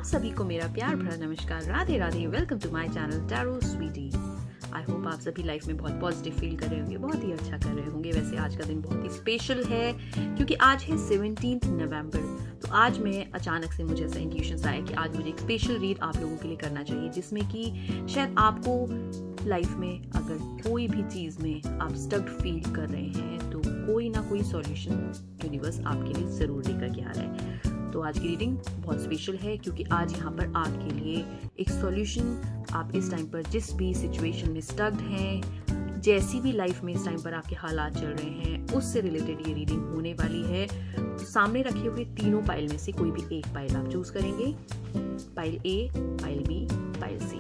सभी को मेरा प्यार भरा नमस्कार, Radhe Radhe. Welcome to my channel tarot sweety. I hope आप सभी लाइफ में बहुत पॉजिटिव फील कर रहे होंगे, बहुत ही अच्छा कर रहे होंगे। वैसे आज का दिन बहुत ही स्पेशल है क्योंकि आज है 17 नवंबर। तो आज मैं अचानक से मुझे ऐसा इंट्यूशन आया कि आज मुझे एक स्पेशल रीड आप लोगों के लिए करना चाहिए, जिसमें कि शायद आपको लाइफ में अगर कोई भी चीज़ में आप स्टक्ड फील कर रहे हैं तो कोई ना कोई सॉल्यूशन यूनिवर्स आपके लिए ज़रूर लेकर के आ रहा है। तो आज की रीडिंग बहुत स्पेशल है क्योंकि आज यहाँ पर आपके लिए एक सॉल्यूशन, आप इस टाइम पर जिस भी सिचुएशन में स्टक्ड हैं, जैसी भी लाइफ में इस टाइम पर आपके हालात चल रहे हैं, उससे रिलेटेड ये रीडिंग होने वाली है। तो सामने रखे हुए तीनों पाइल में से कोई भी एक पाइल आप चूज करेंगे। पाइल ए, पाइल बी, पाइल सी।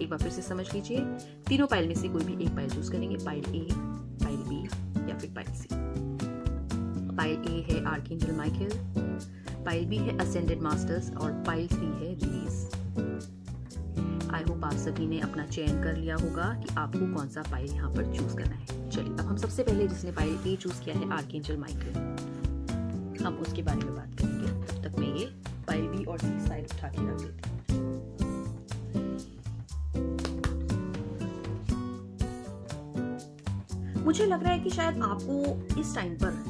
एक बार फिर से समझ लीजिए, तीनों पाइल में से कोई भी एक पाइल चूज करेंगे। पाइल ए, पाइल बी या फिर पाइल सी। पाइल ए है आर्कएंजल माइकल, पाइल बी है असेंडेड मास्टर्स और पाइल 3 है रिलीज। आई होप आप सभी ने अपना चयन कर लिया होगा कि आपको कौन सा पाइल यहाँ पर चूज करना है। चलिए अब हम सबसे पहले जिसने पाइल ए चूज किया है आर्कएंजल माइकल, हम उसके बारे में बात करेंगे। तब तक मैं ये पाइल बी और सी साइड उठा के रख देती हूँ। मुझे लग रहा है कि शायद आपको इस टाइम पर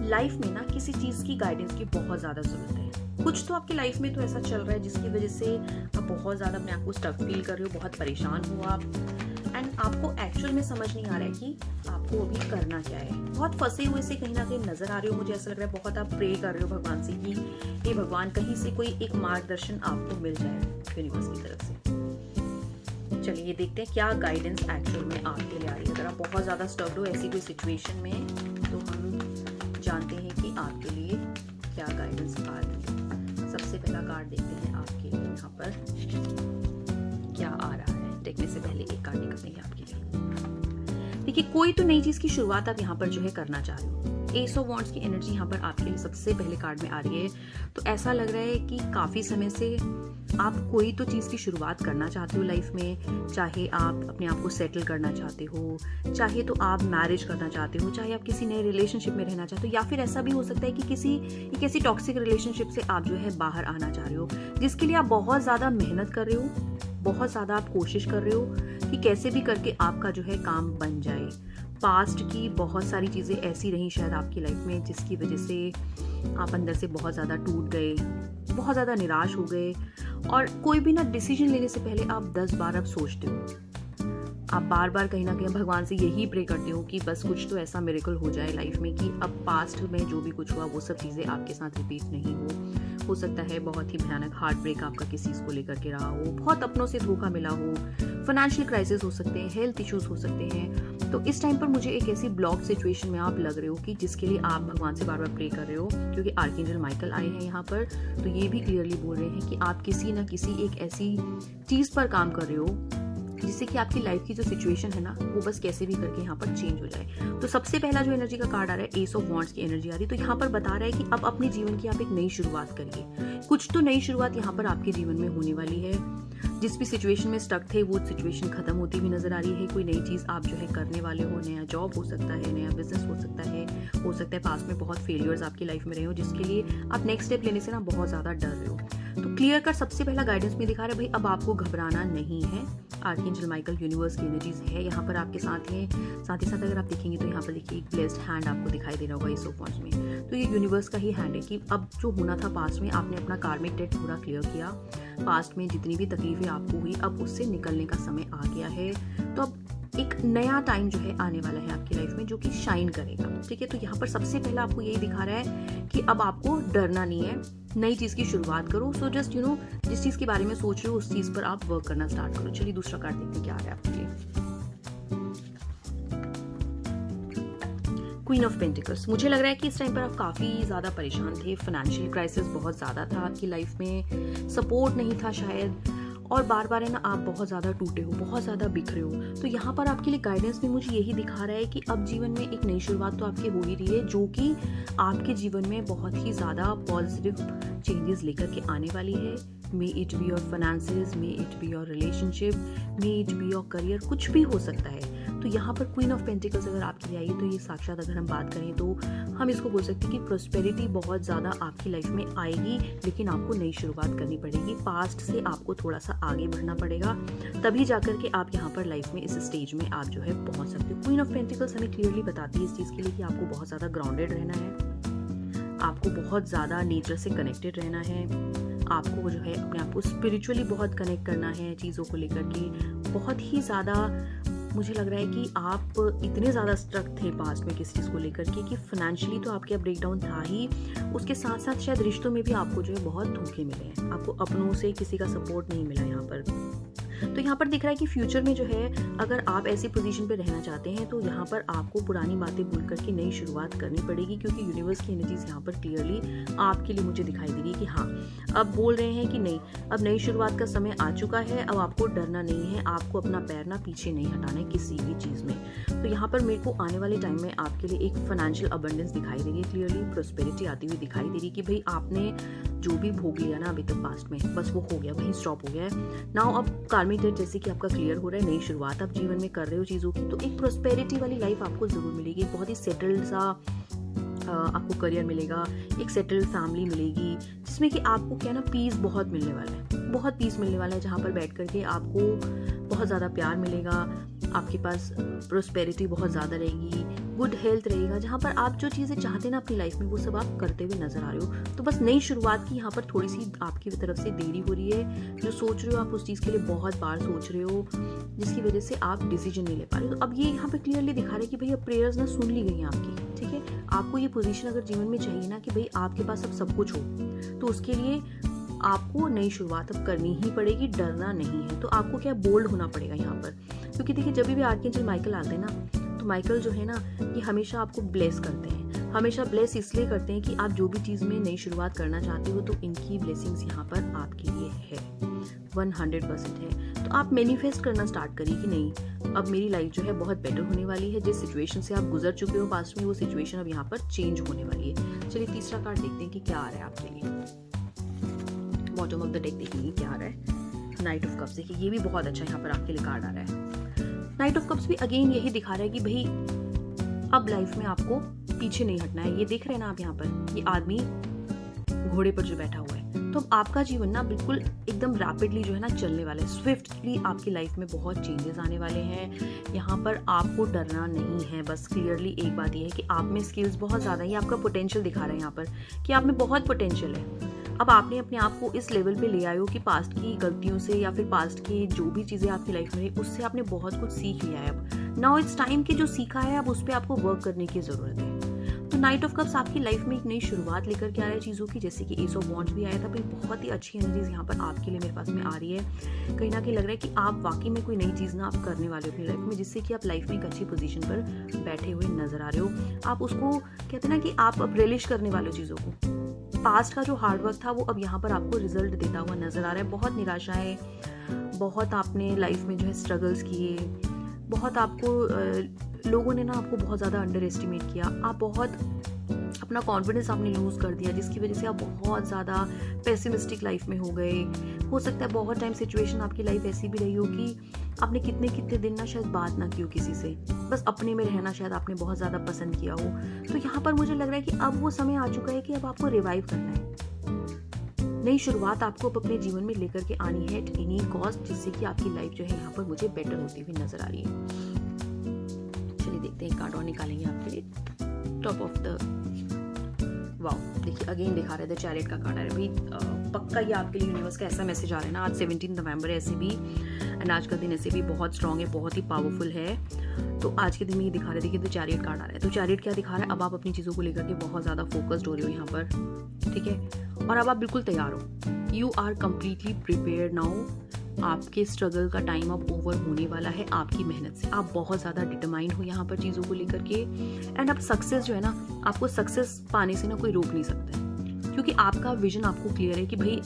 लाइफ में ना किसी चीज की गाइडेंस की बहुत ज्यादा जरूरत है। कुछ तो आपकी लाइफ में तो ऐसा चल रहा है जिसकी वजह से आप बहुत ज्यादा अपने आप को स्टक फील कर रहे हो, बहुत परेशान हो आप, एंड आपको एक्चुअल में समझ नहीं आ रहा है कि आपको अभी करना क्या है। बहुत फंसे हुए से कहीं ना कहीं नजर आ रहे हो। मुझे ऐसा लग रहा है बहुत आप प्रे कर रहे हो भगवान से कि हे भगवान, कहीं से कोई एक मार्गदर्शन आपको मिल जाए यूनिवर्स की तरफ से। चलिए ये देखते हैं क्या गाइडेंस एक्चुअल में आपके लिए आ रही है। अगर आप बहुत ज्यादा स्टक्ड हो ऐसी कोई सिचुएशन में तो हम जानते हैं कि आपके लिए क्या गाइडेंस आ रही है। सबसे पहला कार्ड देखते हैं आपके लिए यहाँ पर क्या आ रहा है। देखने से पहले एक कार्ड निकालेंगे आपके लिए। देखिए, कोई तो नई चीज की शुरुआत आप यहाँ पर जो है करना चाह रहे हो। एस ऑफ वॉन्ड्स की एनर्जी यहाँ पर आपके लिए सबसे पहले कार्ड में आ रही है। तो ऐसा लग रहा है कि काफी समय से आप कोई तो चीज की शुरुआत करना चाहते हो लाइफ में। चाहे आप अपने आप को सेटल करना चाहते हो, चाहे तो आप मैरिज करना चाहते हो, चाहे आप किसी नए रिलेशनशिप में रहना चाहते हो, या फिर ऐसा भी हो सकता है कि किसी एक ऐसी टॉक्सिक रिलेशनशिप से आप जो है बाहर आना चाह रहे हो, जिसके लिए आप बहुत ज्यादा मेहनत कर रहे हो, बहुत ज्यादा आप कोशिश कर रहे हो कि कैसे भी करके आपका जो है काम बन जाए। पास्ट की बहुत सारी चीजें ऐसी रही शायद आपकी लाइफ में जिसकी वजह से आप अंदर से बहुत ज्यादा टूट गए, बहुत ज्यादा निराश हो गए, और कोई भी ना डिसीजन लेने से पहले आप 10 बार अब सोचते हो। आप बार बार कहीं ना कहीं भगवान से यही प्रे करते हो कि बस कुछ तो ऐसा मिरेकल हो जाए लाइफ में कि अब पास्ट में जो भी कुछ हुआ वो सब चीजें आपके साथ रिपीट नहीं हो सकता है बहुत ही भयानक हार्ट ब्रेक आपका किसी चीज को लेकर के रहा हो, बहुत अपनों से धोखा मिला हो, फाइनेंशियल क्राइसिस हो सकते हैं, हेल्थ इश्यूज हो सकते हैं। तो इस टाइम पर मुझे एक ऐसी ब्लॉक सिचुएशन में आप लग रहे हो कि जिसके लिए आप भगवान से बार बार प्रे कर रहे हो, क्योंकि आर्कएंजल माइकल आए हैं यहाँ पर। तो ये भी क्लियरली बोल रहे हैं कि आप किसी ना किसी एक ऐसी चीज पर काम कर रहे हो जिससे कि आपकी लाइफ की जो सिचुएशन है ना वो बस कैसे भी करके यहाँ पर चेंज हो जाए। तो सबसे पहला जो एनर्जी का कार्ड आ रहा है, एस ऑफ वॉन्ड्स की एनर्जी आ रही है। तो यहाँ पर बता रहा है कि अब अपने जीवन की आप एक नई शुरुआत करिए। कुछ तो नई शुरुआत यहाँ पर आपके जीवन में होने वाली है। जिस भी सिचुएशन में स्टक थे वो सिचुएशन खत्म होती हुई नजर आ रही है। कोई नई चीज आप जो है करने वाले हो, नया जॉब हो सकता है, नया बिजनेस हो सकता है पास्ट में बहुत फेलियर्स आपकी लाइफ में रहे हो जिसके लिए आप नेक्स्ट स्टेप लेने से ना बहुत ज्यादा डर रहे हो। तो क्लियर कर सबसे पहला गाइडेंस में दिखा रहा है भाई अब आपको घबराना नहीं है। आर्कएंजल माइकल यूनिवर्स की एनर्जीज है यहाँ पर आपके साथ है। साथ ही साथ अगर आप देखेंगे तो यहाँ पर देखिए एक ब्लेस्ड हैंड आपको दिखाई दे रहा होगा इस ऑफ वॉन्ड्स में। तो ये यूनिवर्स का ही हैंड है कि अब जो होना था पास्ट में, आपने अपना कार्मिक डेट पूरा क्लियर किया। पास्ट में जितनी भी तकलीफें आपको हुई अब उससे निकलने का समय आ गया है। तो अब एक नया टाइम जो है आने वाला है आपकी लाइफ में जो कि शाइन करेगा। ठीक है, तो यहाँ पर सबसे पहला आपको यही दिखा रहा है कि अब आपको डरना नहीं है, नई चीज की शुरुआत करो। सो जस्ट जिस चीज के बारे में सोच रहे हो उस चीज पर आप वर्क करना स्टार्ट करो। चलिए दूसरा कार्ड देखते हैं क्या आ रहा है आपके लिए। Queen of pentacles. मुझे लग रहा है कि इस टाइम पर आप काफी ज्यादा परेशान थे। फाइनेंशियल क्राइसिस बहुत ज्यादा था आपकी लाइफ में, सपोर्ट नहीं था शायद, और बार बार है ना आप बहुत ज़्यादा टूटे हो, बहुत ज़्यादा बिखरे हो। तो यहाँ पर आपके लिए गाइडेंस में मुझे यही दिखा रहा है कि अब जीवन में एक नई शुरुआत तो आपकी हो ही रही है जो कि आपके जीवन में बहुत ही ज़्यादा पॉजिटिव चेंजेस लेकर के आने वाली है। May it be your finances, may it be your relationship, may it be your career, कुछ भी हो सकता है। तो यहाँ पर क्वीन ऑफ पेंटिकल्स अगर आपके लिए आई तो ये साक्षात अगर हम बात करें तो हम इसको बोल सकते हैं कि प्रोस्पेरिटी बहुत ज़्यादा आपकी लाइफ में आएगी, लेकिन आपको नई शुरुआत करनी पड़ेगी। पास्ट से आपको थोड़ा सा आगे बढ़ना पड़ेगा, तभी जाकर के आप यहाँ पर लाइफ में इस स्टेज में आप जो है पहुँच सकते हो। क्वीन ऑफ पेंटिकल्स हमें क्लियरली बताती है इस चीज़ के लिए कि आपको बहुत ज़्यादा ग्राउंडेड रहना है, आपको बहुत ज़्यादा नेचर से कनेक्टेड रहना है, आपको जो है अपने आप को स्पिरिचुअली बहुत कनेक्ट करना है चीज़ों को लेकर के। बहुत ही ज़्यादा मुझे लग रहा है कि आप इतने ज़्यादा स्ट्रक थे पास्ट में किसी चीज़ को लेकर के कि फाइनेंशियली तो आपके ब्रेकडाउन था ही, उसके साथ साथ शायद रिश्तों में भी आपको जो है बहुत धोखे मिले हैं, आपको अपनों से किसी का सपोर्ट नहीं मिला यहाँ पर। तो यहाँ पर दिख रहा है कि फ्यूचर में जो है अगर आप ऐसी पोजीशन पे रहना चाहते हैं तो यहाँ पर आपको पुरानी बातें भूल करके नई शुरुआत करनी पड़ेगी, क्योंकि यूनिवर्स की एनर्जीज यहाँ पर क्लियरली आपके लिए मुझे दिखाई दे रही है कि हाँ, अब बोल रहे हैं कि नहीं, अब नई शुरुआत का समय आ चुका है, अब आपको डरना नहीं है, आपको अपना पैर ना पीछे नहीं हटाना है किसी भी चीज़ में। तो यहाँ पर मेरे को आने वाले टाइम में आपके लिए एक फाइनेंशियल अबंडेंस दिखाई दे रही है, क्लियरली प्रोस्पेरिटी आती हुई दिखाई दे रही है कि भाई आपने जो भी भोग लिया ना अभी तक पास्ट में, बस वो हो गया, वहीं स्टॉप हो गया है। नाउ अब कार्मिक डेट जैसे कि आपका क्लियर हो रहा है, नई शुरुआत आप जीवन में कर रहे हो चीज़ों की, तो एक प्रोस्पेरिटी वाली लाइफ आपको जरूर मिलेगी। एक बहुत ही सेटल्ड सा आपको करियर मिलेगा, एक सेटल्ड फैमिली मिलेगी, जिसमें कि आपको क्या ना पीस बहुत मिलने वाला है, बहुत पीस मिलने वाला है, जहाँ पर बैठ करके आपको बहुत ज़्यादा प्यार मिलेगा, आपके पास प्रोस्पेरिटी बहुत ज़्यादा रहेगी, गुड हेल्थ रहेगा, जहाँ पर आप जो चीज़ें चाहते हैं ना अपनी लाइफ में वो सब आप करते हुए नजर आ रहे हो। तो बस नई शुरुआत की यहाँ पर थोड़ी सी आपकी तरफ से देरी हो रही है, जो सोच रहे हो आप उस चीज़ के लिए बहुत बार सोच रहे हो, जिसकी वजह से आप डिसीजन नहीं ले पा रहे हो। तो अब ये यहाँ पे क्लियरली दिखा रहा है कि भाई अब प्रेयर्स ना सुन ली गई हैं आपकी, ठीक है। आपको ये पोजीशन अगर जीवन में चाहिए ना कि भाई आपके पास अब सब कुछ हो, तो उसके लिए आपको नई शुरुआत अब करनी ही पड़ेगी, डरना नहीं है। तो आपको क्या बोल्ड होना पड़ेगा यहाँ पर, क्योंकि देखिए जब भी आर्कएंजल माइकल आते हैं ना, तो माइकल जो है ना ये हमेशा आपको ब्लेस करते हैं, हमेशा ब्लेस इसलिए करते हैं कि आप जो भी चीज़ में नई शुरुआत करना चाहते हो तो इनकी ब्लेसिंग्स यहाँ पर आपके लिए है, 100% है। तो आप मैनिफेस्ट करना स्टार्ट करिए कि नहीं, अब मेरी लाइफ जो है बहुत बेटर होने वाली है, जिस सिचुएशन से आप गुजर चुके हो पास्ट में वो सिचुएशन अब यहाँ पर चेंज होने वाली है। चलिए तीसरा कार्ड देखते हैं कि क्या आ रहा है आपके लिए। बॉटम ऑफ द डेक देखेंगे क्या आ रहा है। नाइट ऑफ कप्स, देखिए ये भी बहुत अच्छा यहाँ पर आपके लिए कार्ड आ रहा है। नाइट ऑफ कप्स भी अगेन यही दिखा रहा है कि भाई अब लाइफ में आपको पीछे नहीं हटना है। ये देख रहे हैं ना आप यहाँ पर, ये आदमी घोड़े पर जो बैठा हुआ है, तो आपका जीवन ना बिल्कुल एकदम रैपिडली जो है ना चलने वाला है, स्विफ्टली आपकी लाइफ में बहुत चेंजेस आने वाले हैं। यहाँ पर आपको डरना नहीं है, बस क्लियरली एक बात ये है कि आप में स्किल्स बहुत ज़्यादा है, आपका पोटेंशियल दिखा रहा है यहाँ पर कि आप में बहुत पोटेंशियल है। अब आपने अपने आप को इस लेवल पे ले आए हो कि पास्ट की गलतियों से या फिर पास्ट की जो भी चीज़ें आपकी लाइफ में रही उससे आपने बहुत कुछ सीख लिया है। अब नाउ इट्स टाइम कि जो सीखा है अब उस पर आपको वर्क करने की ज़रूरत है। तो नाइट ऑफ कप्स आपकी लाइफ में एक नई शुरुआत लेकर के आ रहा है चीज़ों की, जैसे कि एस ऑफ वॉन्ड्स भी आया था, भाई बहुत ही अच्छी एनर्जीज यहाँ पर आपके लिए मेरे पास में आ रही है। कहीं ना कहीं लग रहा है कि आप वाकई में कोई नई चीज़ ना आप करने वाले हो अपनी लाइफ में, जिससे कि आप लाइफ में एक अच्छी पोजीशन पर बैठे हुए नजर आ रहे हो। आप उसको कहते हैं ना कि आप अब रिलिश करने वाले हो चीज़ों को। पास्ट का जो हार्डवर्क था वो अब यहाँ पर आपको रिजल्ट देता हुआ नजर आ रहा है। बहुत निराशाएं, बहुत आपने लाइफ में जो है स्ट्रगल्स किए, बहुत आपको लोगों ने ना आपको बहुत ज़्यादा अंडर एस्टिमेट किया, आप बहुत अपना कॉन्फिडेंस आपने लूज़ कर दिया, जिसकी वजह से आप बहुत ज़्यादा पेसिमिस्टिक लाइफ में हो गए। हो सकता है बहुत टाइम सिचुएशन आपकी लाइफ ऐसी भी रही हो कि आपने कितने कितने दिन ना शायद बात ना की हो किसी से, बस अपने में रहना शायद आपने बहुत ज़्यादा पसंद किया हो। तो यहाँ पर मुझे लग रहा है कि अब वो समय आ चुका है कि अब आपको रिवाइव करना है, नई शुरुआत आपको अपने जीवन में लेकर के आनी है एट एनी कॉस्ट, जिससे कि आपकी लाइफ जो है यहाँ पर मुझे बेटर होती हुई नजर आ रही है। चलिए देखते हैं कार्ड और निकालेंगे आपके लिए। टॉप ऑफ द वाओ, देखिए अगेन दिखा रहे थे चैरियट का कार्ड आ रहा है। भाई पक्का ये आपके लिए यूनिवर्स का ऐसा मैसेज आ रहा है ना, आज 17 नवंबर है ऐसे भी, एंड आज का दिन ऐसे भी बहुत स्ट्रांग है, बहुत ही पावरफुल है। तो आज के दिन में ये दिखा रहे थे कि तो चैरियट कार्ड आ रहा है। तो चैरियट क्या दिखा रहा है, अब आप अपनी चीज़ों को लेकर के बहुत ज़्यादा फोकस्ड हो रहे हो यहाँ पर, ठीक है, और अब आप बिल्कुल तैयार हो, you are completely prepared now. आपके स्ट्रगल का टाइम अब ओवर होने वाला है आपकी मेहनत से, आप बहुत ज़्यादा डिटरमाइंड हो यहाँ पर चीज़ों को लेकर के, एंड अब सक्सेस जो है ना, आपको सक्सेस पाने से ना कोई रोक नहीं सकता है, क्योंकि आपका विजन आपको क्लियर है कि भाई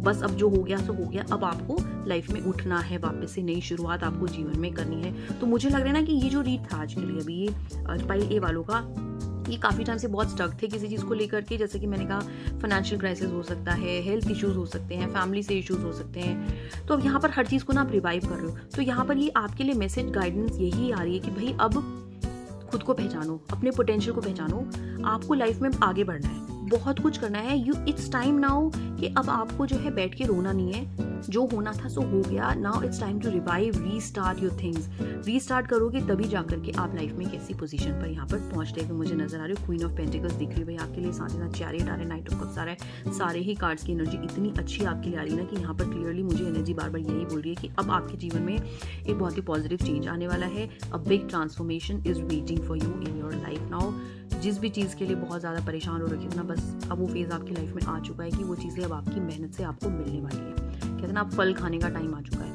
बस अब जो हो गया सो हो गया, अब आपको लाइफ में उठना है, वापस से नई शुरुआत आपको जीवन में करनी है। तो मुझे लग रहा है ना कि ये जो रीड था आज के लिए, अभी ये पाइल ए वालों का, ये काफ़ी टाइम से बहुत स्टक थे किसी चीज़ को लेकर के, जैसे कि मैंने कहा फाइनेंशियल क्राइसिस हो सकता है, हेल्थ इश्यूज हो सकते हैं, फैमिली से इश्यूज हो सकते हैं। तो अब यहाँ पर हर चीज़ को ना आप रिवाइव कर रहे हो, तो यहाँ पर ये आपके लिए मैसेज गाइडेंस यही आ रही है कि भाई अब खुद को पहचानो, अपने पोटेंशियल को पहचानो, आपको लाइफ में आगे बढ़ना है, बहुत कुछ करना है। इट्स टाइम नाउ कि अब आपको जो है बैठ के रोना नहीं है, जो होना था सो हो गया। Now it's time to revive, restart your things. Restart करोगे तभी जाकर के आप लाइफ में कैसी पोजीशन पर यहाँ पर पहुंचते हुए मुझे नजर आ रही है। क्वीन ऑफ पेंटिकल्स दिख रही है भाई आपके लिए, साथ ही साथ चैरियट आ रहा है, नाइट ऑफ कप्स आ रहा है। सारे ही कार्ड्स की एनर्जी इतनी अच्छी आपके लिए आ रही है ना कि यहाँ पर क्लियरली मुझे एनर्जी बार बार यही बोल रही है कि अब आपके जीवन में एक बहुत ही पॉजिटिव चेंज आने वाला है। A big transformation is waiting for you in your life now. जिस भी चीज़ के लिए बहुत ज़्यादा परेशान हो रखी है ना, बस अब वो फेज़ आपकी लाइफ में आ चुका है कि वो चीज़ें अब आपकी मेहनत से आपको मिलने वाली है। कहते हैं ना, आप फल खाने का टाइम आ चुका है।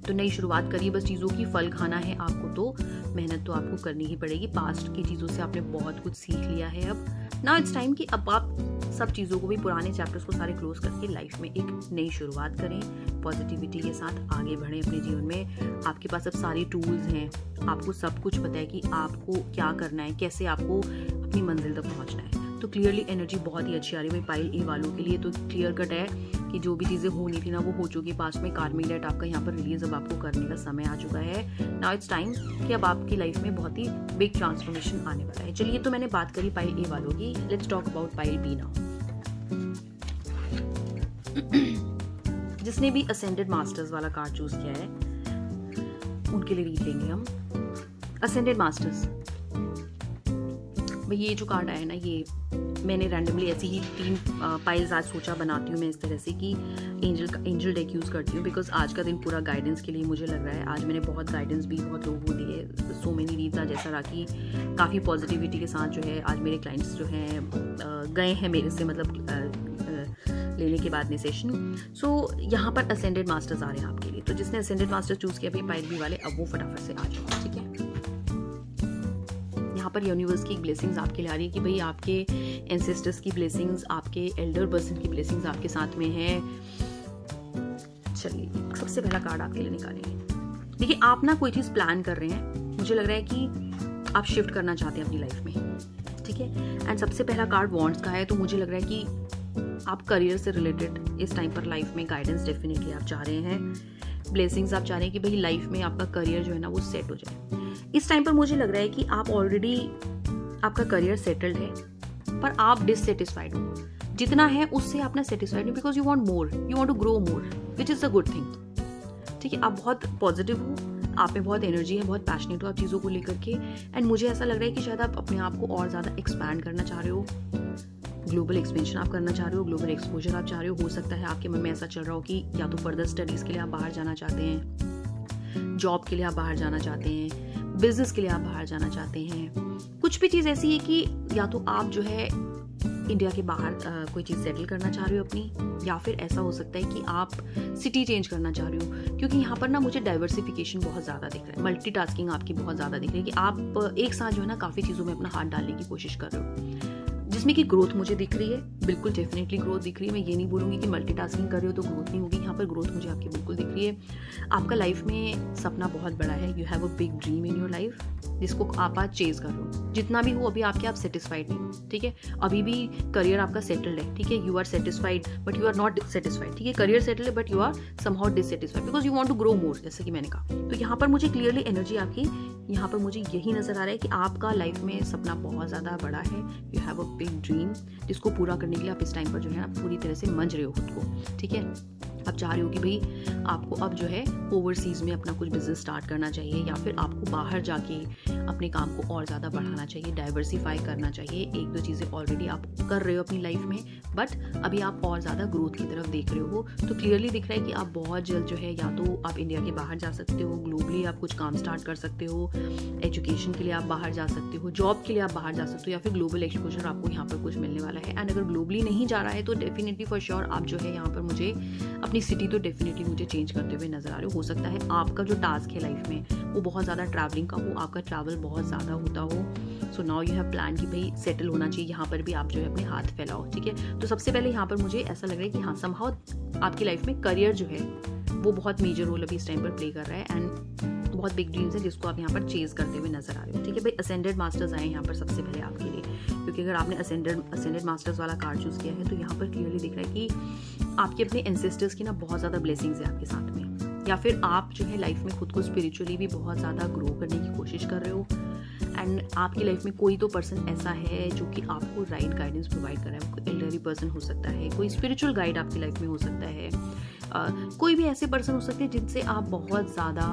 तो नई शुरुआत करिए, बस चीज़ों की फल खाना है आपको, तो मेहनत तो आपको करनी ही पड़ेगी। पास्ट की चीज़ों से आपने बहुत कुछ सीख लिया है। अब नाउ इट्स टाइम कि अब आप सब चीज़ों को भी, पुराने चैप्टर्स को सारे क्लोज करके लाइफ में एक नई शुरुआत करें, पॉजिटिविटी के साथ आगे बढ़ें अपने जीवन में। आपके पास अब सारे टूल्स हैं, आपको सब कुछ पता है कि आपको क्या करना है, कैसे आपको अपनी मंजिल तक पहुंचना है। तो क्लियरली एनर्जी बहुत ही अच्छी आ रही है पाइल ए वालों के लिए। तो क्लियर कट है कि जो भी चीज़ें होनी थी ना वो हो चुकी। पास्ट में कार्मिक डेट आपका यहाँ पर रिलीज अब आपको करने का समय आ चुका है। नाउ इट्स टाइम कि अब आपकी लाइफ में बहुत ही बिग ट्रांसफॉर्मेशन आने वाला है। चलिए, तो मैंने बात करी पाइल ए वालों की, let's talk about pile B now. जिसने भी असेंडेड मास्टर्स वाला कार्ड चूज किया है उनके लिए रीड लेंगे हम। असेंडेड मास्टर्स, भाई ये जो कार्ड आया ना, ये मैंने रैंडमली ऐसी ही 3 पाइल्स आज सोचा बनाती हूँ मैं इस तरह से कि एंजल डेक यूज़ करती हूँ, बिकॉज आज का दिन पूरा गाइडेंस के लिए मुझे लग रहा है। आज मैंने बहुत गाइडेंस भी बहुत लोगों को दिए, सो मेनी रीड्स आज ऐसा रहा कि काफ़ी पॉजिटिविटी के साथ जो है आज मेरे क्लाइंट्स जो हैं गए हैं मेरे से, मतलब लेने के बाद में सेशन। सो यहाँ पर असेंडेड मास्टर्स आ रहे हैं आपके लिए। तो जिसने असेंडेड मास्टर चूज़ किया भाई पाइल बी वाले, अब वो फटाफट से आ जाओ, ठीक है। यहाँ पर यूनिवर्स की ब्लेसिंग्स आपके लिए आ रही है कि भाई आपके एंसेस्टर्स की ब्लेसिंग्स, आपके एल्डर पर्सन की ब्लेसिंग्स आपके साथ में है। चलिए, सबसे पहला कार्ड आपके लिए निकालेंगे। देखिए, आप ना कोई चीज़ प्लान कर रहे हैं, मुझे लग रहा है कि आप शिफ्ट करना चाहते हैं अपनी लाइफ में, ठीक है। एंड सबसे पहला कार्ड वॉन्ड्स का है, तो मुझे लग रहा है कि आप करियर से रिलेटेड इस टाइम पर लाइफ में गाइडेंस डेफिनेटली आप चाह रहे हैं, ब्लेसिंग्स आप चाह रहे हैं कि भाई लाइफ में आपका करियर जो है ना वो सेट हो जाए। इस टाइम पर मुझे लग रहा है कि आप ऑलरेडी, आपका करियर सेटल्ड है पर आप डिससेटिस्फाइड हो, जितना है उससे आप ना सेटिस्फाइड नहीं, because you want more, you want to grow more, which is a good thing, ठीक है। आप बहुत पॉजिटिव हो, आप में बहुत एनर्जी है, बहुत पैशनेट हो आप चीज़ों को लेकर के। एंड मुझे ऐसा लग रहा है कि शायद आप अपने आप को और ज़्यादा एक्सपैंड करना चाह रहे हो, ग्लोबल एक्सपेंशन आप करना चाह रहे हो, ग्लोबल एक्सपोजर आप चाह रहे हो सकता है आपके मन में ऐसा चल रहा हो कि या तो फर्दर स्टडीज़ के लिए आप बाहर जाना चाहते हैं, जॉब के लिए आप बाहर जाना चाहते हैं, बिजनेस के लिए आप बाहर जाना चाहते हैं। कुछ भी चीज़ ऐसी है कि या तो आप जो है इंडिया के बाहर कोई चीज़ सेटल करना चाह रहे हो अपनी, या फिर ऐसा हो सकता है कि आप सिटी चेंज करना चाह रहे हो, क्योंकि यहाँ पर ना मुझे डाइवर्सिफिकेशन बहुत ज़्यादा दिख रहा है, मल्टीटास्किंग आपकी बहुत ज़्यादा दिख रही है कि आप एक साथ जो है ना काफ़ी चीज़ों में अपना हाथ डालने की कोशिश कर रहे हो, जिसमें कि ग्रोथ मुझे दिख रही है, बिल्कुल डेफिनेटली ग्रोथ दिख रही है। मैं ये नहीं बोलूँगी कि मल्टीटास्किंग कर रहे हो तो ग्रोथ नहीं होगी, यहाँ पर ग्रोथ मुझे आपकी बिल्कुल दिख रही है। आपका लाइफ में सपना बहुत बड़ा है, you have a big dream in your life, जिसको आप आज चेज कर रहे हो। जितना भी हो अभी आप सेटिस्फाइड नहीं, ठीक है। अभी भी करियर आपका सेटल्ड है, ठीक है, you are satisfied but you are not satisfied, ठीक है। करियर सेटल्ड है but you are somehow dissatisfied because you want to grow more, जैसे कि मैंने कहा। तो यहाँ पर मुझे क्लियरली एनर्जी आपकी, यहाँ पर मुझे यही नजर आ रहा है कि आपका लाइफ में सपना बहुत ज़्यादा बड़ा है, you have a big dream, जिसको पूरा करने के लिए आप इस टाइम पर जो है ना पूरी तरह से मंझ रहे हो खुद को, ठीक है। आप चाह रहे हो कि भाई आपको अब जो है ओवरसीज़ में अपना कुछ बिजनेस स्टार्ट करना चाहिए, या फिर आपको बाहर जाके अपने काम को और ज़्यादा बढ़ाना चाहिए, डाइवर्सिफाई करना चाहिए। एक दो चीज़ें ऑलरेडी आप कर रहे हो अपनी लाइफ में, बट अभी आप और ज़्यादा ग्रोथ की तरफ देख रहे हो। तो क्लियरली दिख रहा है कि आप बहुत जल्द जो है या तो आप इंडिया के बाहर जा सकते हो, ग्लोबली आप कुछ काम स्टार्ट कर सकते हो, एजुकेशन के लिए आप बाहर जा सकते हो, जॉब के लिए आप बाहर जा सकते हो, या फिर ग्लोबल एक्सपोजर आपको यहाँ पर कुछ मिलने वाला है। एंड अगर ग्लोबली नहीं जा रहा है तो डेफिनेटली फॉर श्योर आप जो है यहाँ पर मुझे अपनी सिटी तो डेफिनेटली मुझे चेंज करते हुए नजर आ रहे हो सकता है आपका जो टास्क है लाइफ में वो बहुत ज़्यादा ट्रैवलिंग का हो, आपका ट्रैवल बहुत ज़्यादा होता हो। So now you have plan कि भाई सेटल होना चाहिए, यहाँ पर भी आप जो है अपने हाथ फैलाओ, ठीक है। तो सबसे पहले यहाँ पर मुझे ऐसा लग रहा है कि हाँ समहाउ आपकी लाइफ में करियर जो है वो बहुत मेजर रोल अभी इस टाइम पर प्ले कर रहा है, एंड बहुत बिग ड्रीम्स हैं जिसको आप यहाँ पर चेज करते हुए नजर आ रहे हो। ठीक है भाई, असेंडेड मास्टर्स आए यहाँ पर सबसे पहले आपके लिए, क्योंकि अगर आपने असेंडेड मास्टर्स वाला कार्ड चूज किया है तो यहाँ पर क्लियरली दिख रहा है कि आपके अपने एंसेस्टर्स की ना बहुत ज़्यादा ब्लेसिंग्स है आपके साथ में, या फिर आप जो है लाइफ में खुद को स्पिरिचुअली भी बहुत ज़्यादा ग्रो करने की कोशिश कर रहे हो। एंड आपकी लाइफ में कोई तो पर्सन ऐसा है जो कि आपको राइट गाइडेंस प्रोवाइड कर रहा है। कोई एल्डरली पर्सन हो सकता है, कोई स्पिरिचुअल गाइड आपकी लाइफ में हो सकता है, कोई भी ऐसे पर्सन हो सकते हैं जिनसे आप बहुत ज़्यादा,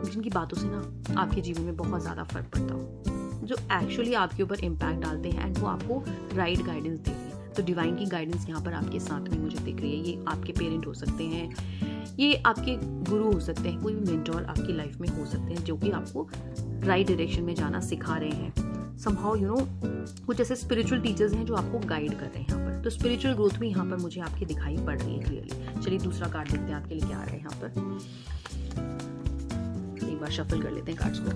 जिनकी बातों से ना आपके जीवन में बहुत ज़्यादा फर्क पड़ता हो, जो एक्चुअली आपके ऊपर इम्पैक्ट डालते हैं एंड वो आपको राइट गाइडेंस देते हैं। तो डिवाइन की गाइडेंस यहाँ पर आपके साथ में मुझे दिख रही है। ये आपके पेरेंट हो सकते हैं, ये आपके गुरु हो सकते हैं, कोई भी मेंटोर आपकी लाइफ में हो सकते हैं जो कि आपको राइट डायरेक्शन में जाना सिखा रहे हैं। समहाउ यू नो कुछ ऐसे स्पिरिचुअल टीचर्स हैं जो आपको गाइड कर रहे हैं यहाँ पर। तो स्पिरिचुअल ग्रोथ भी यहाँ पर मुझे आपकी दिखाई पड़ रही है क्लियरली। चलिए दूसरा कार्ड देखते हैं आपके लिए क्या आ रहा है यहाँ पर। एक बार शफल कर लेते हैं कार्ड्स को।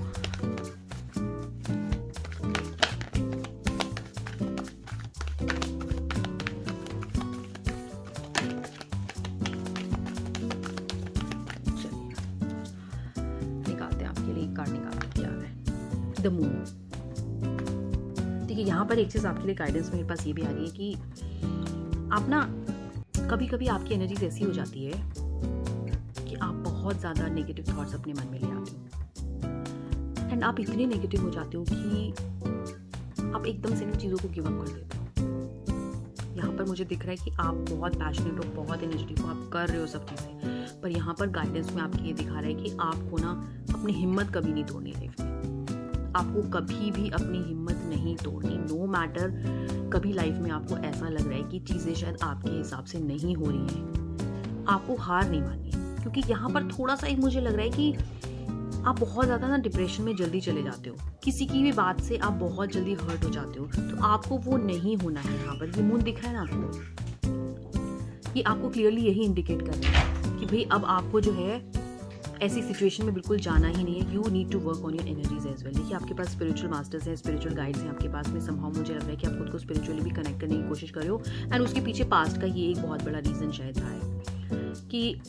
The moon. देखिए यहाँ पर एक चीज आपके लिए गाइडेंस मेरे पास ये भी आ रही है कि आप ना कभी कभी आपकी एनर्जीज ऐसी हो जाती है कि आप बहुत ज्यादा नेगेटिव थॉट्स अपने मन में ले आते हो एंड आप इतने नेगेटिव हो जाते हो कि आप एकदम से इन चीजों को गिव अप कर देते हो। यहाँ पर मुझे दिख रहा है कि आप बहुत पैशनेट हो, बहुत एनर्जेटिक हो, आप कर रहे हो सब चीजें, पर यहाँ पर गाइडेंस में आपके ये दिखा रहा है कि आपको ना अपनी हिम्मत कभी नहीं तोड़नी लाइफ में। आपको कभी भी अपनी हिम्मत नहीं तोड़नी, नो मैटर कभी लाइफ में आपको ऐसा लग रहा है कि चीजें शायद आपके हिसाब से नहीं हो रही हैं, आपको हार नहीं माननी है। क्योंकि यहाँ पर थोड़ा सा एक मुझे लग रहा है कि आप बहुत ज्यादा ना डिप्रेशन में जल्दी चले जाते हो, किसी की भी बात से आप बहुत जल्दी हर्ट हो जाते हो, तो आपको वो नहीं होना है। यहाँ पर ये मून दिख रहा है ना आपको, ये आपको क्लियरली यही इंडिकेट कर रहा है कि भाई अब आपको जो है ऐसी सिचुएशन में बिल्कुल जाना ही नहीं है। You need to work on your energies as well. देखिए आपके पास स्पिरिचुअल मास्टर्स हैं, स्पिरिचुअल गाइड्स हैं आपके पास में। समहाउ मुझे लग रहा है कि आप खुद को स्पिरिचुअली भी कनेक्ट करने की कोशिश कर रहे हो एंड उसके पीछे पास्ट का ये एक बहुत बड़ा रीजन शायद रहा है कि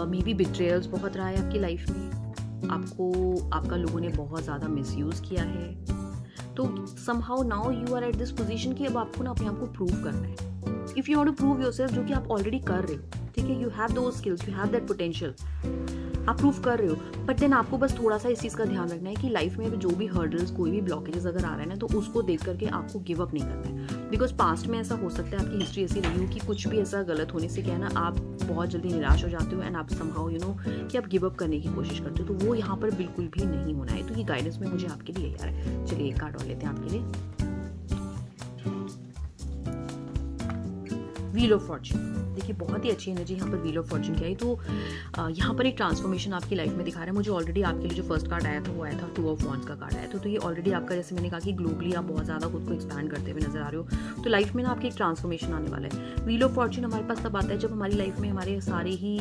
मे बी बिट्रेयल्स बहुत रहा है आपकी लाइफ में, आपको आपका लोगों ने बहुत ज़्यादा मिसयूज किया है। तो somehow now you are at this position कि अब आपको ना अपने आप को प्रूव करना है। If you want to prove yourself, जो कि आप ऑलरेडी कर रहे हो, ठीक है, you have those skills, you have that potential, आप प्रूव कर रहे हो, बट देन आपको बस थोड़ा सा इस चीज़ का ध्यान रखना है कि लाइफ में जो भी हर्डल्स, कोई भी ब्लॉकेजेस अगर आ रहे हैं ना, तो उसको देख करके आपको गिव अप नहीं करना है। बिकॉज पास्ट में ऐसा हो सकता है, आपकी हिस्ट्री ऐसी रही हो कि कुछ भी ऐसा गलत होने से क्या है ना, आप बहुत जल्दी निराश हो जाते हो एंड आप समहाउ यू नो कि आप गिव अप करने की कोशिश करते हो। तो वो यहाँ पर बिल्कुल भी नहीं होना है। तो ये गाइडेंस में मुझे आपके लिए यार है। चलिए एक कार्ड और लेते हैं आपके लिए, व्हील ऑफ फॉर्च्यून। देखिए बहुत ही अच्छी एनर्जी यहाँ पर व्हील ऑफ फॉर्च्यून की आई। तो यहाँ पर एक ट्रांसफॉर्मेशन आपकी लाइफ में दिखा रहा है। मुझे ऑलरेडी आपके लिए जो फर्स्ट कार्ड आया था वो आया था 2 ऑफ वॉन्ड्स का कार्ड आया था। तो ये ऑलरेडी आपका, जैसे मैंने कहा कि ग्लोबली आप बहुत ज़्यादा खुद को एक्सपैंड करते हुए नजर आ रहे हो। तो लाइफ में ना आपकी एक ट्रांसफॉर्मेशन आने वाला है। व्हील ऑफ फॉर्च्यून हमारे पास तब आता है जब हमारी लाइफ में हमारे सारे ही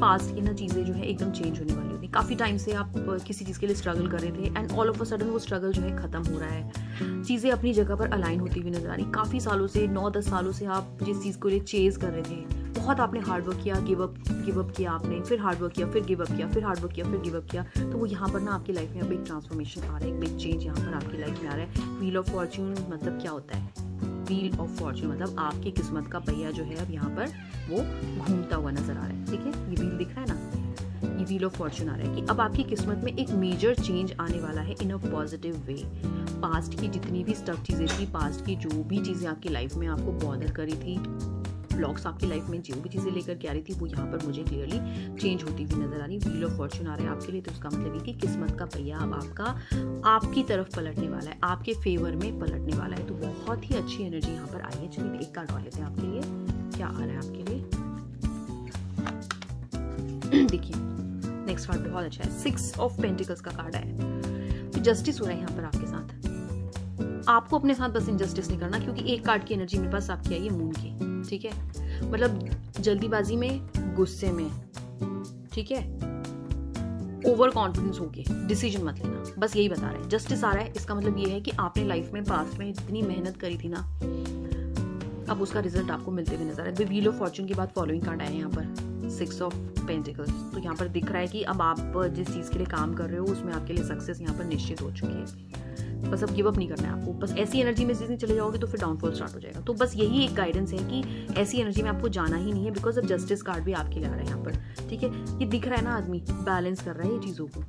पास्ट की ना चीज़ें जो है एकदम चेंज होने वाली होती है। काफ़ी टाइम से आप किसी चीज़ के लिए स्ट्रगल कर रहे थे and all of a sudden वो स्ट्रगल जो है खत्म हो रहा है, चीज़ें अपनी जगह पर अलाइन होती हुई नजर आ रही। काफ़ी सालों से, 9-10 सालों से आप जिस चीज़ को लिए चेज कर रहे थे, बहुत आपने हार्ड वर्क किया, गिव अप किया आपने, फिर हार्ड वर्क किया, फिर गिव अप किया, फिर हार्ड वर्क किया, फिर गिव अप किया। तो वो यहाँ पर ना आपकी लाइफ में अब एक ट्रांसफॉर्मेशन आ रहा है, एक बिग चेंज यहाँ पर आपकी लाइफ में आ रहा है। व्हील ऑफ फॉर्च्यून मतलब क्या होता है? व्हील ऑफ फॉर्च्यून मतलब आपकी किस्मत का पहिया जो है अब यहाँ पर वो घूमता हुआ नजर आ रहा है। ठीक है, ये व्हील दिख रहा है ना, ये व्हील ऑफ फॉर्च्यून आ रहा है कि अब आपकी किस्मत में एक मेजर चेंज आने वाला है इन अ पॉजिटिव वे। पास्ट की जितनी भी स्टक चीज़ें थी, पास्ट की जो भी चीज़ें आपकी लाइफ में आपको बॉदर करी थी, ब्लॉक्स आपकी लाइफ में जो भी चीज़ें लेकर के आ रही थी, वो यहाँ पर मुझे क्लियरली चेंज होती हुई नजर आ रही है। व्हील ऑफ फॉर्च्यून आ रहा है आपके लिए, तो उसका मतलब है कि किस्मत का पहिया अब आपकी तरफ पलटने वाला है, आपके फेवर में पलटने वाला है। तो बहुत ही अच्छी एनर्जी यहाँ पर आई है। चलिए एक कार्ड और लेते हैं आपके लिए, क्या आ रहा है आपके लिए। देखिए नेक्स्ट कार्ड बहुत अच्छा है, 6 ऑफ पेंटिकल्स का कार्ड है। तो जस्टिस हो रहा है यहाँ पर आपके साथ। आपको अपने साथ बस इनजस्टिस नहीं करना, क्योंकि एक कार्ड की एनर्जी मेरे पास आपकी आई है मून की। ठीक है, मतलब जल्दीबाजी में, गुस्से में, ठीक है, ओवर कॉन्फिडेंस होके डिसीजन मत लेना, बस यही बता रहे हैं। जस्टिस आ रहा है, इसका मतलब ये है कि आपने लाइफ में पास्ट में इतनी मेहनत करी थी ना, अब उसका रिजल्ट आपको मिलते हुए नजर है। व्हील ऑफ फॉर्चून के बाद फॉलोइंग कार्ड आए यहाँ पर 6 ऑफ पेंटिकल्स। तो यहाँ पर दिख रहा है कि अब आप जिस चीज़ के लिए काम कर रहे हो उसमें आपके लिए सक्सेस यहाँ पर निश्चित हो चुकी है। बस अब गिव अप नहीं करना है आपको। बस ऐसी एनर्जी में जिस दिन चले जाओगे तो फिर डाउनफॉल स्टार्ट हो जाएगा। तो बस यही एक गाइडेंस है कि ऐसी एनर्जी में आपको जाना ही नहीं है, बिकॉज अब जस्टिस कार्ड भी आपके लिए आ रहा है यहाँ पर। ठीक है, ये दिख रहा है ना, आदमी बैलेंस कर रहा है ये चीज़ों को।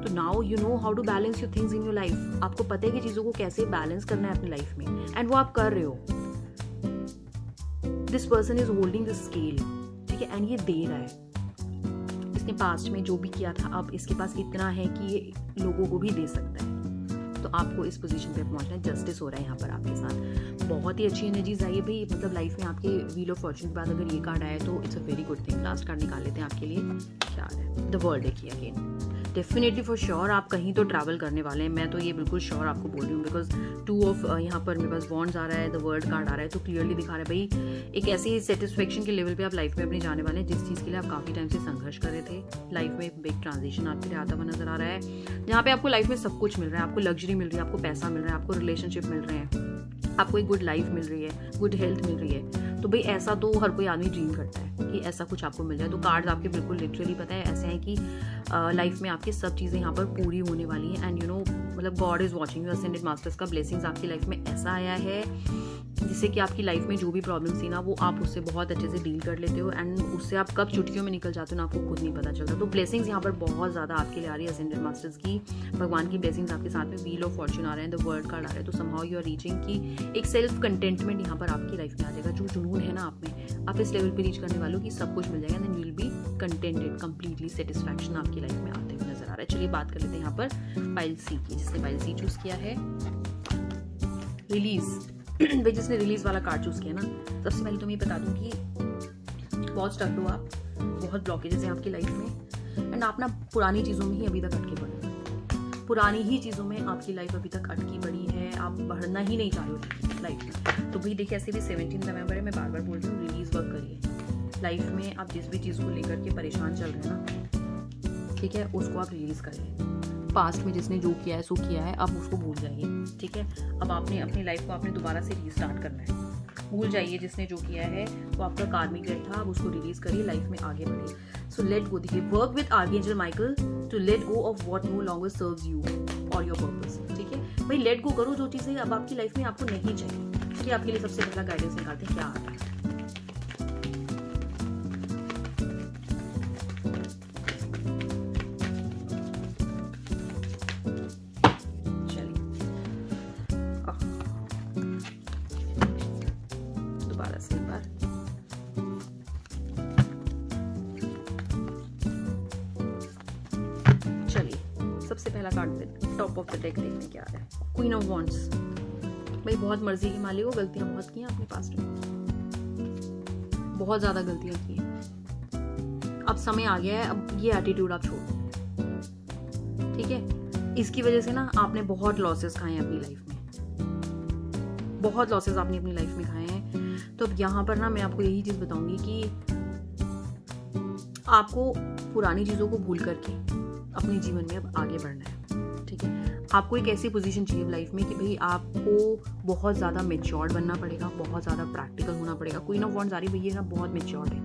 तो now you know how to balance your things in your life. आपको पता है कि चीज़ों को कैसे बैलेंस करना है अपनी लाइफ में, एंड वो आप कर रहे हो। This person is holding the scale, ठीक है, एंड ये दे रहा है। इसने पास्ट में जो भी किया था, अब इसके पास इतना है कि ये लोगों को भी दे सकता है। तो आपको इस पोजीशन पे पहुंचना है। जस्टिस हो रहा है यहाँ पर आपके साथ। बहुत ही अच्छी एनर्जीज आई है भाई, मतलब लाइफ में आपके व्हील ऑफ फॉर्चून के बाद अगर ये कार्ड आया तो it's a very good thing. Last card निकाल लेते हैं आपके लिए, क्या है द वर्ल्ड है। अगेन डेफिनेटली फॉर श्योर आप कहीं तो ट्रैवल करने वाले हैं, मैं तो ये बिल्कुल श्योर आपको बोल रही हूँ, बिकॉज 2 ऑफ यहाँ पर मेरे पास वॉन्ड्स आ रहा है, द वर्ल्ड कार्ड आ रहा है, तो क्लियरली दिखा रहा है भाई एक ऐसी सेटिस्फेक्शन के लेवल पे आप लाइफ में अपने जाने वाले हैं जिस चीज़ के लिए आप काफ़ी टाइम से संघर्ष कर रहे थे। लाइफ में एक बिग ट्रांजिशन आपके लिए आता हुआ नजर आ रहा है, जहाँ पे आपको लाइफ में सब कुछ मिल रहा है। आपको लग्जरी मिल रही है, आपको पैसा मिल रहा है, आपको रिलेशनशिप मिल रहे हैं, आपको एक गुड लाइफ मिल रही है, गुड हेल्थ मिल रही है। तो भाई ऐसा तो हर कोई आदमी ड्रीम करता है कि ऐसा कुछ आपको मिल जाए। तो कार्ड्स आपके बिल्कुल लिटरली पता है ऐसे हैं कि लाइफ में आपकी सब चीज़ें यहाँ पर पूरी होने वाली हैं, एंड यू नो मतलब God is watching you. Ascended masters का ब्लेसिंग्स आपकी लाइफ में ऐसा आया है जिससे कि आपकी लाइफ में जो भी प्रॉब्लम थी ना, वो आप उससे बहुत अच्छे से डील कर लेते हो, एंड उससे आप कब चुटकियों में निकल जाते हो ना, आपको खुद नहीं पता चलता। तो ब्लेसिंग्स यहाँ पर बहुत ज़्यादा आपके लिए आ रही है असेंडेड मास्टर्स की। भगवान की ब्लेसिंग्स आपके साथ में, व्हील ऑफ फॉर्चून आ रहे हैं, द वर्ल्ड कार्ड आ रहा है। तो समहाउ यू आर रीचिंग की एक सेल्फ कंटेंटमेंट यहाँ पर आपकी लाइफ में आ जाएगा। जो जुनून है ना आप में, आप इस लेवल पे रीच करने वालों की सब कुछ मिल जाएगा, then you will be contented, completely satisfaction आपकी लाइफ में आते हुए नजर आ रहा है। चलिए बात कर लेते हैं यहाँ पर पाइल सी की, जिसने पाइल सी चूज किया है। रिलीज भाई, जिसने रिलीज वाला कार्ड चूज किया ना, सबसे पहले तो मैं बता दूं कि बहुत स्टक हो आप, बहुत ब्लॉकेजेस हैं आपकी लाइफ में, एंड आप ना पुरानी चीज़ों में ही अभी तक अटके पड़े हो। पुरानी ही चीज़ों में आपकी लाइफ अभी तक अटकी पड़ी है, आप बढ़ना ही नहीं चाह रहे हो लाइफ में। तो भाई देखिए, ऐसे भी 17 नवंबर है, मैं बार बार बोल रही हूँ, रिलीज वर्क करिए। लाइफ में आप जिस भी चीज़ को लेकर के परेशान चल रहे हैं ना, ठीक है, उसको आप रिलीज करिए। पास्ट में जिसने जो किया है सो किया है, अब उसको भूल जाइए। ठीक है, अब आपने अपनी लाइफ को आपने दोबारा से रीस्टार्ट करना है। भूल जाइए जिसने जो किया है, वो आपका कार्मिक डेट था, अब उसको रिलीज करिए, लाइफ में आगे बढ़िए। सो लेट गो, देखिए work with archangel Michael to let go of what no longer serves you और योर पर्पस। ठीक है भाई, लेट गो करो जो चीजें अब आपकी लाइफ में आपको नहीं चाहिए। चलिए आपके लिए सबसे पहला गाइडेंस निकालते हैं, क्या आ रहा है। सबसे पहला card top of the deck देखने क्या आ रहा है, क्वीन ऑफ वॉन्ड्स। भाई बहुत मर्जी की मालिक हो, गलतियां बहुत की हैं अपने पास्ट में, बहुत ज्यादा गलतियां की हैं। अब समय आ गया है, अब ये एटीट्यूड आप छोड़ दो। ठीक है, इसकी वजह से ना आपने बहुत लॉसेस खाए हैं अपनी लाइफ में, बहुत लॉसेस आपने अपनी लाइफ में खाए हैं। तो अब यहाँ पर ना मैं आपको यही चीज बताऊंगी कि आपको पुरानी चीजों को भूल करके अपने जीवन में अब आगे बढ़ना है। ठीक है, आपको एक ऐसी पोजीशन चाहिए लाइफ में कि भाई आपको बहुत ज़्यादा मैच्योर्ड बनना पड़ेगा, बहुत ज़्यादा प्रैक्टिकल होना पड़ेगा। क्वीन ऑफ वॉन्ड्स आ रही है भैया ना, बहुत मैच्योर्ड है,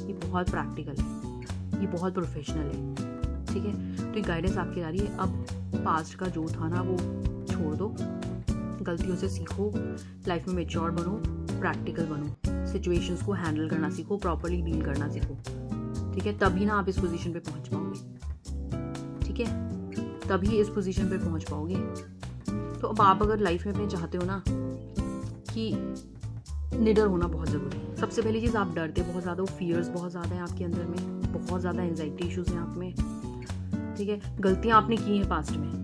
ये बहुत प्रैक्टिकल है, ये बहुत प्रोफेशनल है। ठीक है, तो ये गाइडेंस आपकी आ रही है। अब पास्ट का जो था ना वो छोड़ दो, गलतियों से सीखो, लाइफ में मैच्योर बनो, प्रैक्टिकल बनो, सिचुएशंस को हैंडल करना सीखो, प्रॉपरली डील करना सीखो। ठीक है, तभी ना आप इस पोजीशन पे पहुंच पाओगे। ठीक है, तभी इस पोजीशन पे पहुंच पाओगे। तो अब आप अगर लाइफ में अपने चाहते हो ना कि निडर होना बहुत ज़रूरी है। सबसे पहली चीज़, आप डरते बहुत ज़्यादा हो, फियर्स बहुत ज़्यादा है आपके अंदर में, बहुत ज़्यादा एंजाइटी इश्यूज हैं आप में। ठीक है, गलतियाँ आपने की हैं पास्ट में,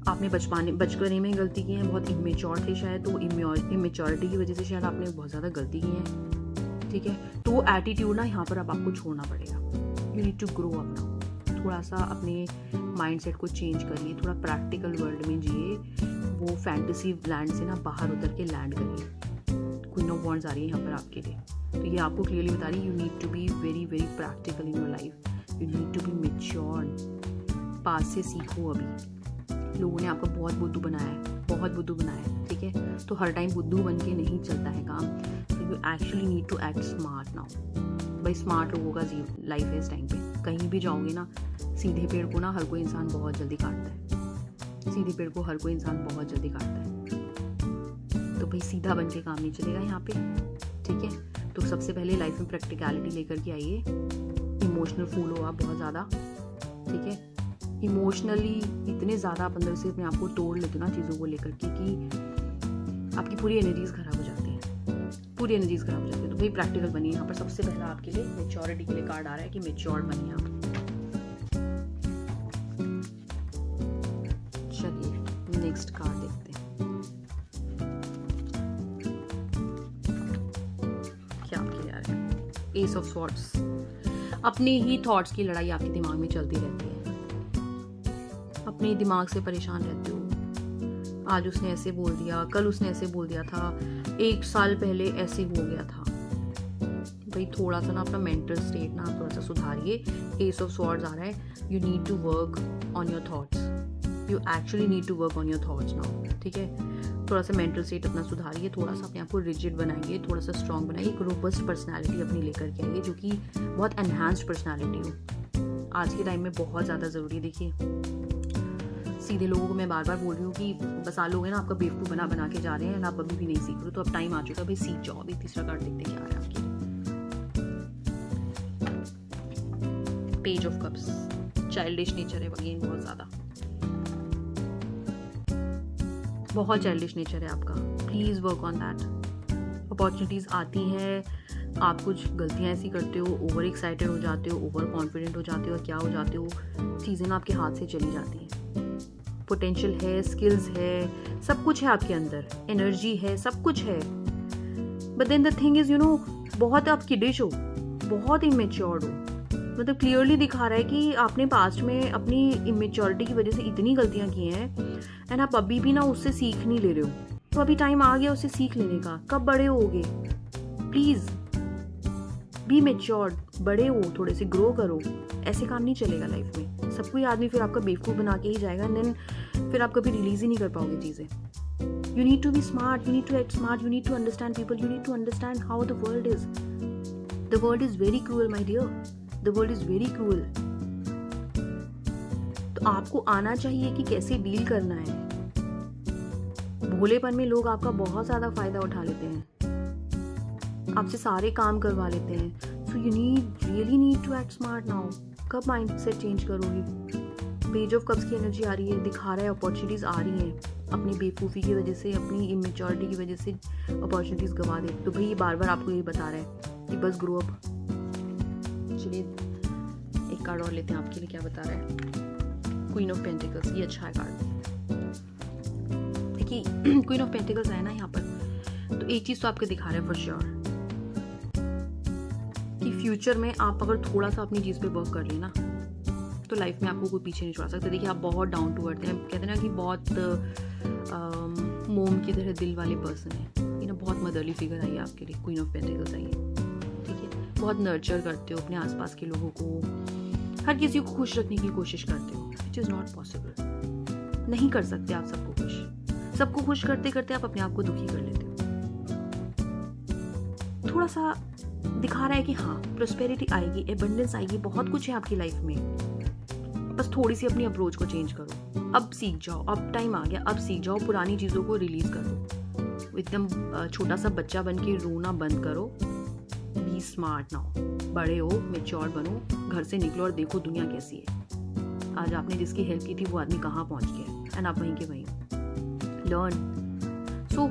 आपने बचपने में गलती की है, बहुत इमेच्योर थे शायद, तो इमेच्योरिटी की वजह से शायद आपने बहुत ज़्यादा गलती की है। ठीक है, तो वो एटीट्यूड ना यहाँ पर अब आपको छोड़ना पड़ेगा। You need to grow up now. थोड़ा सा अपने माइंडसेट को चेंज करिए, थोड़ा प्रैक्टिकल वर्ल्ड में जिए, वो फैंटेसी लैंड से ना बाहर उतर के लैंड करिए। क्वीन ऑफ वॉन्ड्स आ रही है यहाँ पर आपके लिए, तो ये आपको क्लियरली बता रही है, you need to be very very practical in your life, you need to be mature. पास से सीखो, अभी लोगों ने आपको बहुत बुद्धू बनाया है, बहुत बुद्धू बनाया है, ठीक है। तो हर टाइम बुद्धू बन के नहीं चलता है काम। तो you actually need to act smart now. भाई स्मार्ट लोगों का लाइफ है इस टाइम पे। कहीं भी जाओगे ना, सीधे पेड़ को ना हर कोई इंसान बहुत जल्दी काटता है। सीधे पेड़ को हर कोई इंसान बहुत जल्दी काटता है। तो भाई सीधा बन के काम नहीं चलेगा यहाँ पे, ठीक है। तो सबसे पहले लाइफ में प्रैक्टिकलिटी लेकर के आइए। इमोशनल फूल हो आप बहुत ज़्यादा, ठीक है। इमोशनली इतने ज़्यादा आप अंदर से अपने आप को तोड़ लेते हो ना चीज़ों को लेकर के कि आपकी पूरी एनर्जीज खराब हो जाती है, पूरी एनर्जीज खराब हो जाती है। तो भाई प्रैक्टिकल बनिए। यहाँ पर सबसे पहला आपके लिए मेच्योरिटी के लिए कार्ड आ रहा है कि मेच्योर्ड बनिए आप। चलिए नेक्स्ट कार्ड देखते हैं क्या आपके लिए आ रहा है। S of swords. अपने ही थॉट्स की लड़ाई आपके दिमाग में चलती रहती है। अपने दिमाग से परेशान रहते हो। आज उसने ऐसे बोल दिया, कल उसने ऐसे बोल दिया था, 1 साल पहले ऐसे हो गया था। भाई थोड़ा सा ना अपना मेंटल स्टेट ना थोड़ा सा सुधारिए। एस ऑफ स्वॉर्ड्स आ रहा है, you need to work on your thoughts. You actually need to work on your thoughts now, ठीक है। थोड़ा सा मेंटल स्टेट अपना सुधारिए, थोड़ा सा अपने आप को रिजिड बनाइए, थोड़ा सा स्ट्रॉन्ग बनाइए। एक रोबस्ट पर्सनैलिटी अपनी लेकर के आइए जो कि बहुत एनहांस्ड पर्सनैलिटी हो। आज के टाइम में बहुत ज़्यादा ज़रूरी। देखिए सीधे लोगों को मैं बार बार बोल रही हूँ कि बस लोग हैं ना आपका बेवकूफ़ बना के जा रहे हैं, आप अभी भी नहीं सीख रहे हो। तो अब टाइम आ चुका है भाई, सीख जाओ। अभी तीसरा कार्ड देखते क्या आ रहा है आपके लिए। Page of cups. Childish nature है अगेन, बहुत ज़्यादा, बहुत चाइल्डिश नेचर है आपका। Please work on that. Opportunities आती हैं, आप कुछ गलतियाँ ऐसी करते हो, ओवर एक्साइटेड हो जाते हो, ओवर कॉन्फिडेंट हो जाते हो, क्या हो जाते हो, चीज़ें ना आपके हाथ से चली जाती हैं। पोटेंशियल है, स्किल्स है, सब कुछ है आपके अंदर, एनर्जी है, सब कुछ है। But then the thing is बहुत आप किडिश हो, बहुत इमेच्योर्ड हो। मतलब क्लियरली दिखा रहा है कि आपने पास्ट में अपनी इमेच्योरिटी की वजह से इतनी गलतियां की हैं एंड आप अभी भी ना उससे सीख नहीं ले रहे हो। तो अभी टाइम आ गया उससे सीख लेने का। कब बड़े होगे? प्लीज बी मेच्योर्ड, बड़े हो, थोड़े से ग्रो करो। ऐसे काम नहीं चलेगा लाइफ में। सब कोई आदमी फिर आपका बेवकूफ़ बना के ही जाएगा एंड देन फिर आप कभी रिलीज ही नहीं कर पाओगे चीज़ें। You need to be smart, you need to act smart, you need to understand people, you need to understand how the world is. The world is very cruel my dear, the world is very cruel. तो आपको आना चाहिए कि कैसे deal करना है। भोलेपन में लोग आपका बहुत ज़्यादा फायदा उठा लेते हैं, आपसे सारे काम करवा लेते हैं। So you really need to act smart now. कब माइंड सेट चेंज करोगे? पेज ऑफ कप्स की एनर्जी आ रही है, दिखा रहा है अपॉर्चुनिटीज आ रही हैं। अपनी बेवकूफ़ी की वजह से, अपनी इमेच्योरिटी की वजह से अपॉर्चुनिटीज गवा दे। तो भाई ये बार बार आपको ये बता रहा है कि बस ग्रो अप। चलिए एक कार्ड और लेते हैं आपके लिए, क्या बता रहा है। क्वीन ऑफ पेंटिकल्स, ये अच्छा है कार्ड। देखिए क्वीन ऑफ पेंटिकल्स है ना यहाँ पर, तो एक चीज़ तो आपको दिखा रहा है फॉर श्योर कि फ्यूचर में आप अगर थोड़ा सा अपनी चीज़ पे वर्क कर लेना तो लाइफ में आपको कोई पीछे नहीं छोड़ा सकता। देखिए आप बहुत डाउन टू अर्थ हैं, कहते हैं ना कि बहुत मोम की तरह दिल वाले पर्सन हैं। ये ना बहुत मदरली फिगर आई है आपके लिए, क्वीन ऑफ पेंटिकल्स आई है, ठीक है। बहुत नर्चर करते हो अपने आसपास के लोगों को, हर किसी को खुश रखने की कोशिश करते हो। इट इज़ नॉट पॉसिबल, नहीं कर सकते आप सबको खुश। सबको खुश करते करते आप अपने आप को दुखी कर लेते हो। थोड़ा सा दिखा रहा है कि हाँ प्रोस्पेरिटी आएगी, एबंडेंस आएगी, बहुत कुछ है आपकी लाइफ में। बस थोड़ी सी अपनी अप्रोच को चेंज करो। अब सीख जाओ, अब टाइम आ गया, अब सीख जाओ। पुरानी चीज़ों को रिलीज कर दो। एकदम छोटा सा बच्चा बन के रोना बंद करो। बी स्मार्ट नाउ, बड़े हो, मेच्योर बनो, घर से निकलो और देखो दुनिया कैसी है। आज आपने जिसकी हेल्प की थी वो आदमी कहाँ पहुँच गया एंड आप वहीं के वहीं हो। लर्न। सो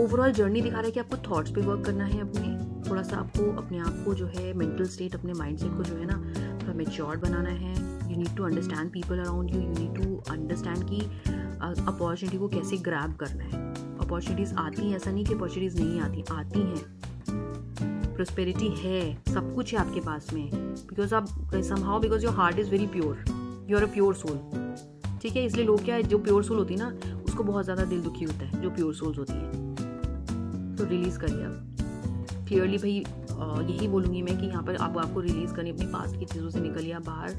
ओवरऑल जर्नी दिखा रहा है कि आपको थॉट्स पे वर्क करना है अपने। थोड़ा सा आपको अपने आप को जो है मेंटल स्टेट, अपने माइंड सेट को जो है ना थोड़ा मेच्योर बनाना है। You need to understand people around you, you need to understand कि अपॉर्चुनिटी को कैसे ग्रैब करना है। अपॉर्चुनिटीज़ आती हैं, ऐसा नहीं कि अपॉर्चुनिटीज़ नहीं आती हैं। प्रोस्पेरिटी है, सब कुछ है आपके पास में, बिकॉज आप somehow because your heart is very pure, you are a pure soul, ठीक है। इसलिए लोग क्या है, जो प्योर सोल होती है ना उसको बहुत ज़्यादा दिल दुखी होता है, जो प्योर सोल्स होती है। तो रिलीज़ करिए आप क्लियरली भाई। यही बोलूँगी मैं कि यहाँ पर आपको रिलीज़ करनी, अपनी पास्ट की चीज़ों से निकलिए आप बाहर,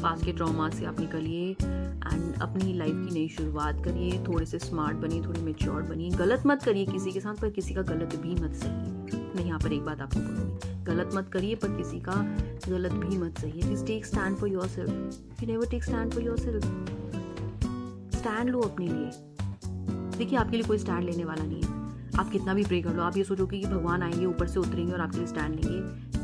पास्ट के ट्रॉमा से आप निकलिए एंड अपनी लाइफ की नई शुरुआत करिए। थोड़े से स्मार्ट बनिए, थोड़े मैच्योर बनिए। गलत मत करिए किसी के साथ, पर किसी का गलत भी मत सहिए। मैं यहाँ पर एक बात आपको बोलूँगी, गलत मत करिए पर किसी का गलत भी मत सहिए। Please take stand for your self. You never take stand for your self. Stand लो अपने लिए। देखिए आपके लिए कोई स्टैंड लेने वाला नहीं है। आप कितना भी प्रे कर लो, आप ये सोचोगे कि भगवान आएंगे ऊपर से उतरेंगे और आपके लिए स्टैंड लेंगे,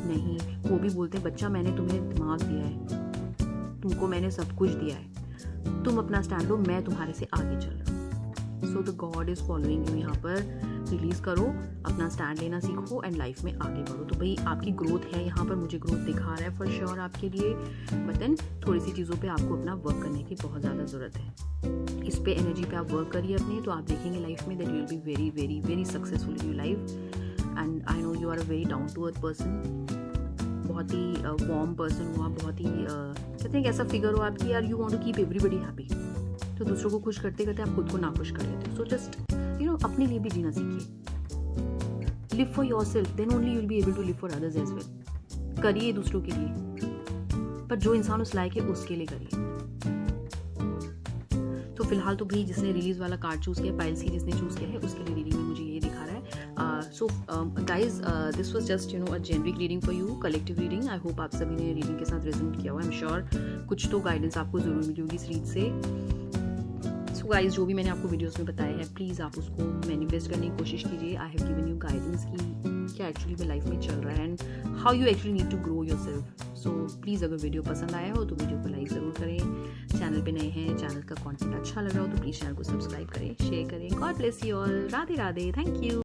नहीं। वो भी बोलते हैं बच्चा मैंने तुम्हें दिमाग दिया है, तुमको मैंने सब कुछ दिया है, तुम अपना स्टैंड लो, मैं तुम्हारे से आगे चल रहा हूँ। So the God is following you. यहाँ पर रिलीज करो, अपना स्टैंड लेना सीखो एंड लाइफ में आगे बढ़ो। तो भाई आपकी ग्रोथ है, यहाँ पर मुझे ग्रोथ दिखा रहा है फॉर श्योर आपके लिए, बट देन थोड़ी सी चीज़ों पे आपको अपना वर्क करने की बहुत ज़्यादा ज़रूरत है। इस पे एनर्जी पे आप वर्क करिए अपने, तो आप देखेंगे लाइफ में that you will be very very very successful in your life. And I know you are a very down to earth person, बहुत ही वार्म पर्सन हो आप, बहुत ही कहते हैं ऐसा फिगर हो आपकी यार, you want to keep everybody happy. तो दूसरों को खुश करते करते आप खुद को नाखुश कर लेते हो। सो जस्ट अपने लिए भी जीना सीखिए। Live for your self, then only you will be able to live for others as well. करिए दूसरों के लिए, पर जो इंसान उस लायक है उसके लिए करिए। तो फिलहाल तो भाई जिसने रिलीज वाला कार्ड चूज किया, पाइल सी जिसने चूज किया है, उसके लिए रीडिंग में मुझे ये दिखा रहा है। So guys this was just a generic reading for you, collective reading. I hope आप सभी ने रीडिंग के साथ रेजोनेट किया हुआ। आई एम श्योर कुछ तो गाइडेंस आपको जरूर मिली होगी इस रीड से। सो गाइज जो भी मैंने आपको वीडियोस में बताया है, प्लीज़ आप उसको मैनिफेस्ट करने की कोशिश कीजिए। I have given you guidance की क्या एक्चुअली में लाइफ में चल रहा है and how you actually need to grow your self. So please अगर वीडियो पसंद आया हो तो वीडियो को लाइक ज़रूर करें। चैनल पे नए हैं, चैनल का कंटेंट अच्छा लग रहा हो तो प्लीज़ चैनल को सब्सक्राइब करें, शेयर करें। God bless you all. Radhe Radhe. Thank you.